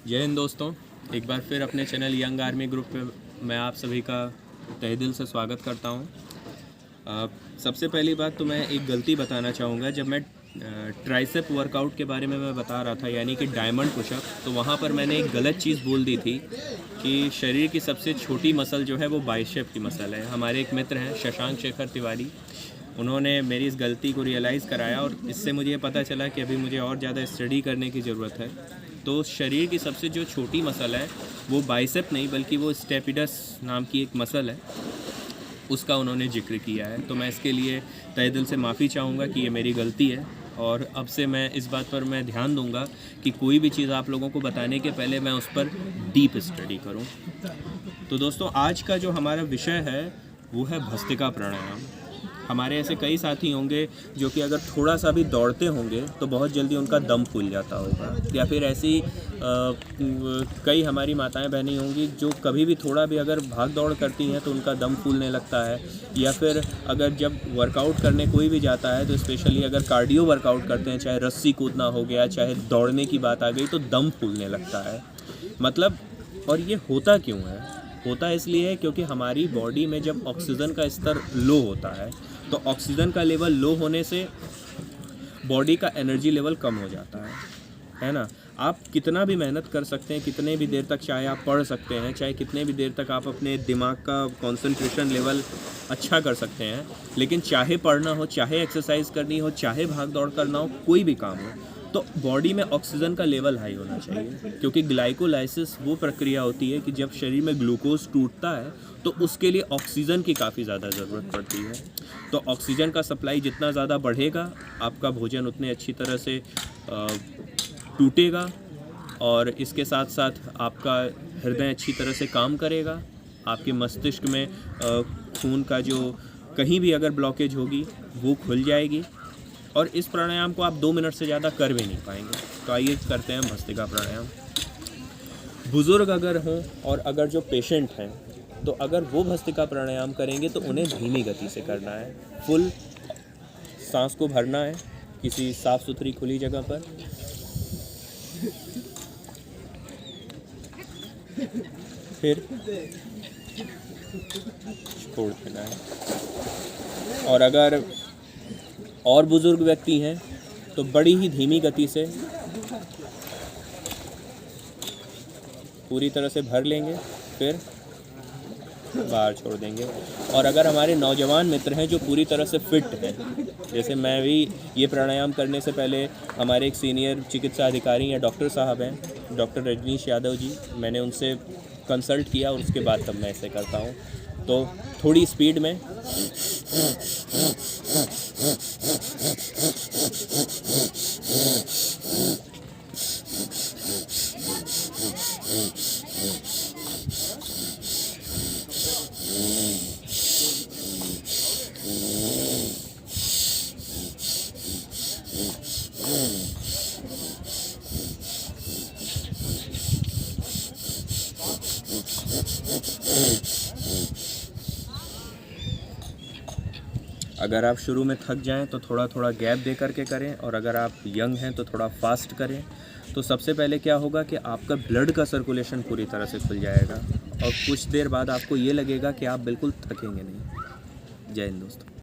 जय हिंद दोस्तों, एक बार फिर अपने चैनल यंग आर्मी ग्रुप पे मैं आप सभी का तहे दिल से स्वागत करता हूं। सबसे पहली बात तो मैं एक गलती बताना चाहूँगा। जब मैं ट्राइसेप वर्कआउट के बारे में मैं बता रहा था, यानी कि डायमंड पुशअप, तो वहाँ पर मैंने एक गलत चीज़ बोल दी थी कि शरीर की सबसे छोटी मसल जो है वो बाइसेप की मसल है। हमारे एक मित्र हैं शशांक शेखर तिवारी, उन्होंने मेरी इस गलती को रियलाइज़ कराया और इससे मुझे पता चला कि अभी मुझे और ज़्यादा स्टडी करने की ज़रूरत है। तो शरीर की सबसे जो छोटी मसल है वो बाइसेप नहीं बल्कि वो स्टेपिडस नाम की एक मसल है, उसका उन्होंने जिक्र किया है। तो मैं इसके लिए तहे दिल से माफ़ी चाहूँगा कि ये मेरी गलती है और अब से मैं इस बात पर मैं ध्यान दूँगा कि कोई भी चीज़ आप लोगों को बताने के पहले मैं उस पर डीप स्टडी करूँ। तो दोस्तों, आज का जो हमारा विषय है वो है भस्त्रिका प्राणायाम। हमारे ऐसे कई साथी होंगे जो कि अगर थोड़ा सा भी दौड़ते होंगे तो बहुत जल्दी उनका दम फूल जाता होगा, या फिर ऐसी कई हमारी माताएं बहनें होंगी जो कभी भी थोड़ा भी अगर भाग दौड़ करती हैं तो उनका दम फूलने लगता है। या फिर अगर जब वर्कआउट करने कोई भी जाता है तो स्पेशली अगर कार्डियो वर्कआउट करते हैं, चाहे रस्सी कूदना हो गया, चाहे दौड़ने की बात आ गई, तो दम फूलने लगता है। मतलब, और ये होता क्यों है? होता इसलिए है क्योंकि हमारी बॉडी में जब ऑक्सीजन का स्तर लो होता है तो ऑक्सीजन का लेवल लो होने से बॉडी का एनर्जी लेवल कम हो जाता है ना। आप कितना भी मेहनत कर सकते हैं, कितने भी देर तक चाहे आप पढ़ सकते हैं, चाहे कितने भी देर तक आप अपने दिमाग का कंसंट्रेशन लेवल अच्छा कर सकते हैं, लेकिन चाहे पढ़ना हो, चाहे एक्सरसाइज करनी हो, चाहे भाग दौड़ करना हो, कोई भी काम हो, तो बॉडी में ऑक्सीजन का लेवल हाई होना चाहिए। क्योंकि ग्लाइकोलाइसिस वो प्रक्रिया होती है कि जब शरीर में ग्लूकोज टूटता है तो उसके लिए ऑक्सीजन की काफ़ी ज़्यादा ज़रूरत पड़ती है। तो ऑक्सीजन का सप्लाई जितना ज़्यादा बढ़ेगा, आपका भोजन उतने अच्छी तरह से टूटेगा और इसके साथ साथ आपका हृदय अच्छी तरह से काम करेगा। आपके मस्तिष्क में खून का जो कहीं भी अगर ब्लॉकेज होगी वो खुल जाएगी और इस प्राणायाम को आप 2 मिनट से ज़्यादा कर भी नहीं पाएंगे। तो आइए करते हैं भस्त्रिका प्राणायाम। बुज़ुर्ग अगर हों और अगर जो पेशेंट हैं तो अगर वो भस्त्रिका प्राणायाम करेंगे तो उन्हें धीमी गति से करना है। फुल सांस को भरना है किसी साफ़ सुथरी खुली जगह पर। फिर छोड़ देना है। और अगर और बुज़ुर्ग व्यक्ति हैं तो बड़ी ही धीमी गति से पूरी तरह से भर लेंगे, फिर बाहर छोड़ देंगे। और अगर हमारे नौजवान मित्र हैं जो पूरी तरह से फिट हैं, जैसे मैं भी ये प्राणायाम करने से पहले हमारे एक सीनियर चिकित्सा अधिकारी या डॉक्टर साहब हैं, डॉक्टर रजनीश यादव जी, मैंने उनसे कंसल्ट किया और उसके बाद तब मैं ऐसे करता हूँ। तो थोड़ी स्पीड में अगर आप शुरू में थक जाएं तो थोड़ा थोड़ा गैप दे करके करें, और अगर आप यंग हैं तो थोड़ा फास्ट करें। तो सबसे पहले क्या होगा कि आपका ब्लड का सर्कुलेशन पूरी तरह से खुल जाएगा और कुछ देर बाद आपको ये लगेगा कि आप बिल्कुल थकेंगे नहीं। जय हिंद दोस्तों।